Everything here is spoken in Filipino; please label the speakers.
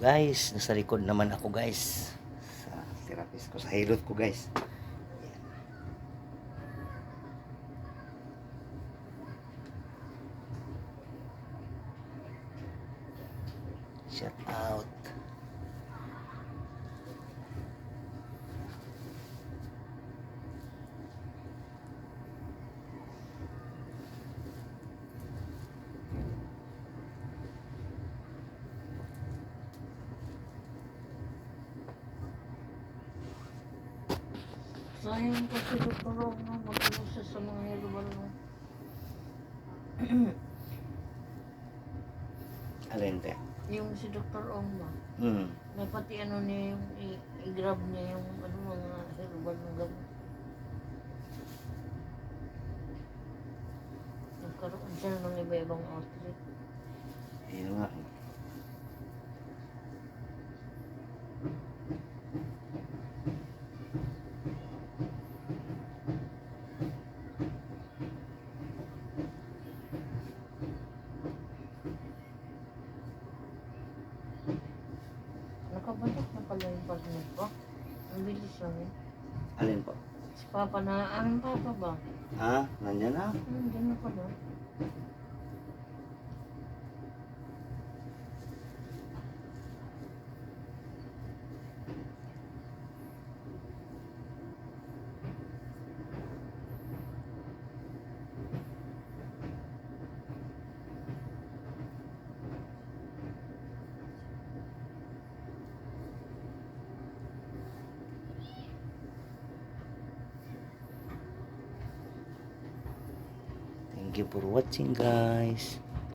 Speaker 1: Guys, nasa likod naman ako guys. Sa therapist ko, sa hilot ko guys. Shout out.
Speaker 2: Sayang kasi Dr. Rom na mag-uusas sa mga herbal mo.
Speaker 1: Alin te?
Speaker 2: Yung si Dr. Ong ba?
Speaker 1: Hmm.
Speaker 2: May pati ano niya yung i-grab niya yung ano mga herbal ng gamot. Nagkaroon siya ng iba-ibang outlet.
Speaker 1: Ayun nga.
Speaker 2: Nakabalik na pala yung partner ko. Ang bilis lang eh.
Speaker 1: Alin po?
Speaker 2: Si Papa na, ang Papa ba?
Speaker 1: Ha? Nandiyan na?
Speaker 2: Diyan na pala.
Speaker 1: Thank you for watching guys.